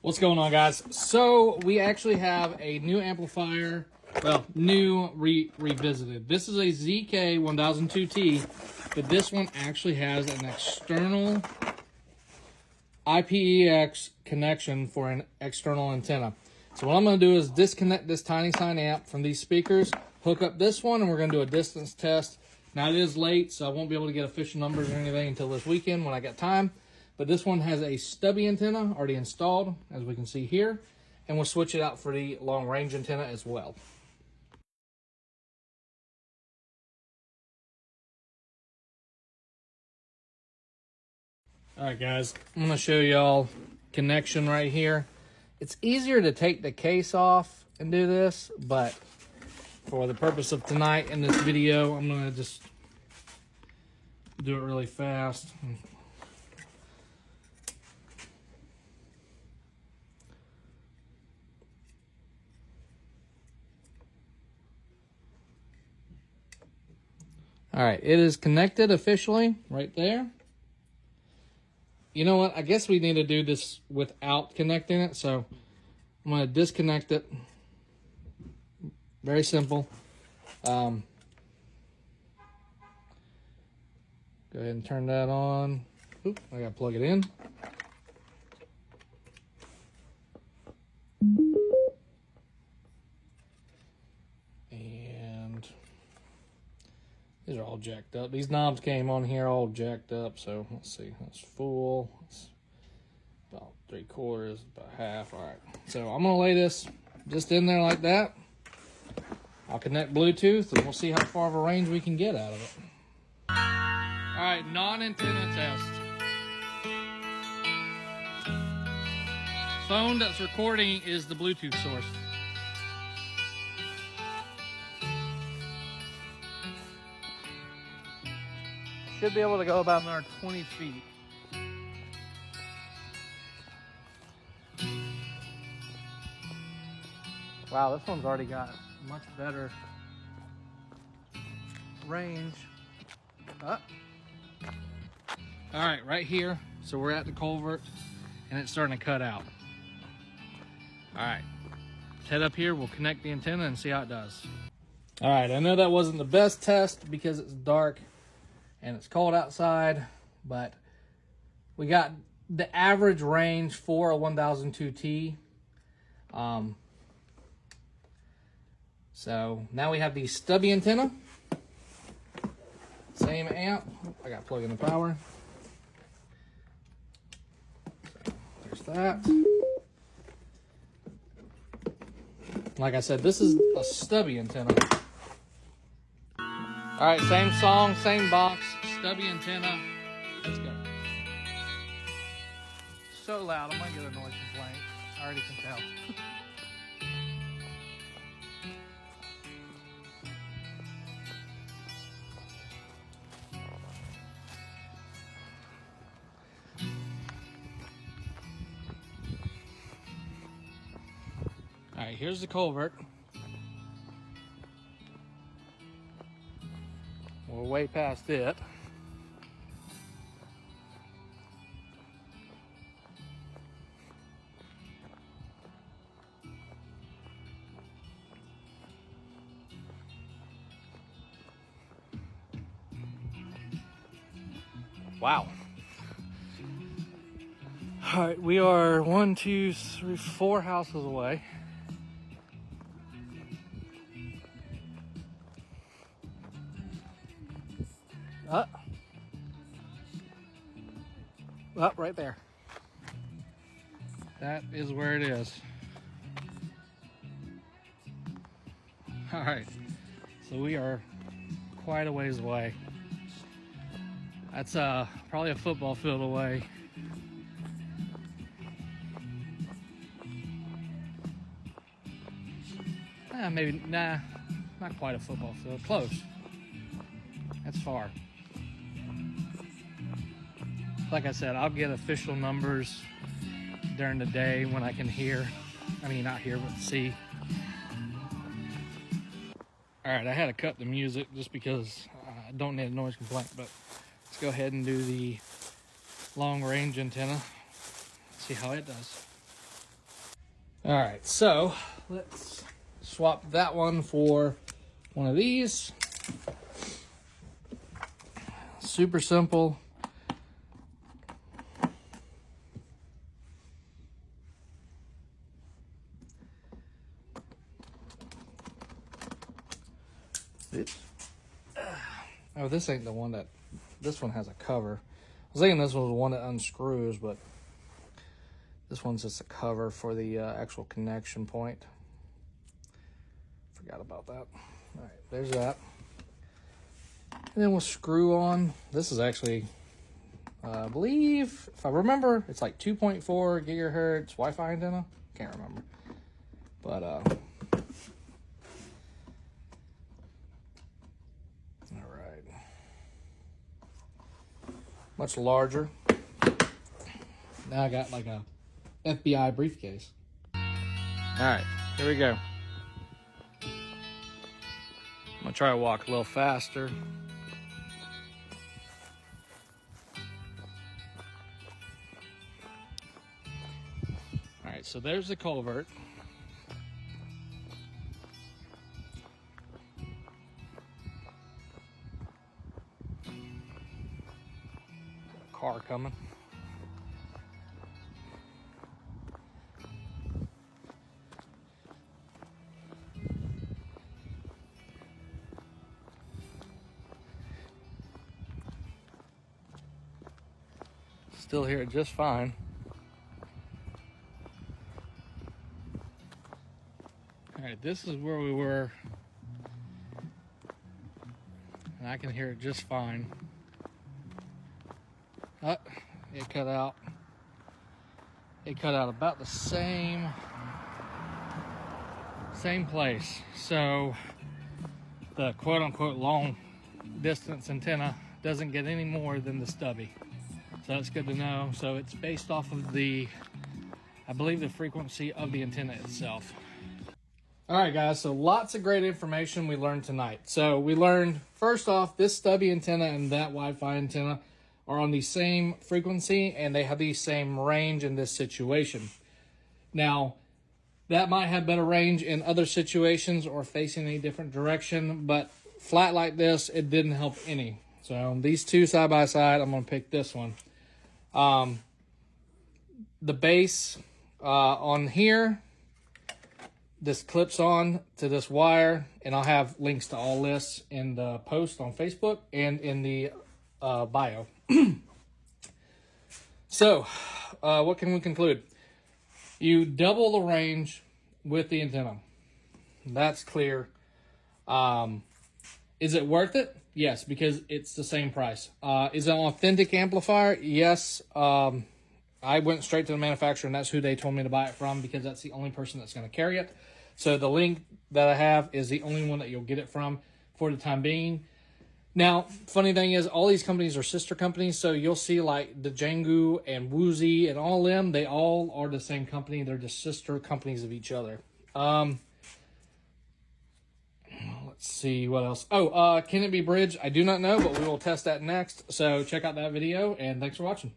What's going on, guys? So we actually have a new amplifier, well, revisited. This is a ZK1002T, but this one actually has an external IPEX connection for an external antenna. So what I'm going to do is disconnect this tiny sine amp from these speakers, hook up this one, and we're going to do a distance test. Now it is late, so I won't be able to get official numbers or anything until this weekend when I got time. But this one has a stubby antenna already installed, as we can see here, and we'll switch it out for the long range antenna as well. All right, guys, I'm going to show y'all connection right here. It's easier to take the case off and do this, but for the purpose of tonight in this video, I'm going to just do it really fast. All right, it is connected officially right there. You know what? I guess we need to do this without connecting it. So I'm going to disconnect it. Very simple. Go ahead and turn that on. Oop, I got to plug it in. These are all jacked up. These knobs came on here all jacked up. So let's see. That's full. It's about 3/4, about half. All right. So I'm going to lay this just in there like that. I'll connect Bluetooth and we'll see how far of a range we can get out of it. All right. Non-antenna test. Phone that's recording is the Bluetooth source. Should be able to go about another 20 feet. Wow, this one's already got much better range. All right, right here. So we're at the culvert and it's starting to cut out. All right, let's head up here. We'll connect the antenna and see how it does. All right, I know that wasn't the best test because it's dark and it's cold outside, but we got the average range for a 1002T. So now we have the stubby antenna, same amp. I got to plug in the power. So there's that. Like I said, this is a stubby antenna. All right, same song, same box, stubby antenna. Let's go. So loud, I might get a noise complaint. I already can tell. All right, here's the culvert. We're way past it. Wow. All right, we are 1, 2, 3, 4 houses away. Up right there. That is where it is. All right, so we are quite a ways away. That's probably a football field away. Maybe, nah, not quite a football field. Close. That's far. Like I said, I'll get official numbers during the day when I can hear. I mean, not hear, but see. All right, I had to cut the music just because I don't need a noise complaint, but let's go ahead and do the long range antenna, see how it does. All right, so let's swap that one for one of these. Super simple. Oh, this ain't the one that, this one has a cover. I was thinking this was the one that unscrews, but this one's just a cover for the actual connection point. Forgot about that. All right, there's that. And then we'll screw on. This is actually, I believe, if I remember, it's like 2.4 gigahertz Wi-Fi antenna. Can't remember. But, all right. Much larger. Now I got like a FBI briefcase. All right, here we go. I'm gonna try to walk a little faster. All right, so there's the culvert. Car coming. Still hear it just fine. All right, this is where we were, and I can hear it just fine. Oh, it cut out. It cut out about the same place. So the quote-unquote long distance antenna doesn't get any more than the stubby. So that's good to know. So it's based off of the, I believe, the frequency of the antenna itself. All right, guys, so lots of great information we learned tonight. So we learned, first off, this stubby antenna and that Wi-Fi antenna are on the same frequency and they have the same range in this situation. Now, that might have better range in other situations or facing a different direction, but flat like this, it didn't help any. So these two side by side, I'm gonna pick this one. The base on here, this clips on to this wire, and I'll have links to all this in the post on Facebook and in the bio. So, what can we conclude? You double the range with the antenna. That's clear. Is it worth it? Yes, because it's the same price. Is it an authentic amplifier? Yes. I went straight to the manufacturer, and that's who they told me to buy it from because that's the only person that's going to carry it. So the link that I have is the only one that you'll get it from for the time being. Now, funny thing is, all these companies are sister companies, so you'll see like the Jangu and Woozy and all them, they all are the same company. They're just sister companies of each other. Let's see what else. Oh, can it be bridged? I do not know, but we will test that next. So check out that video, and thanks for watching.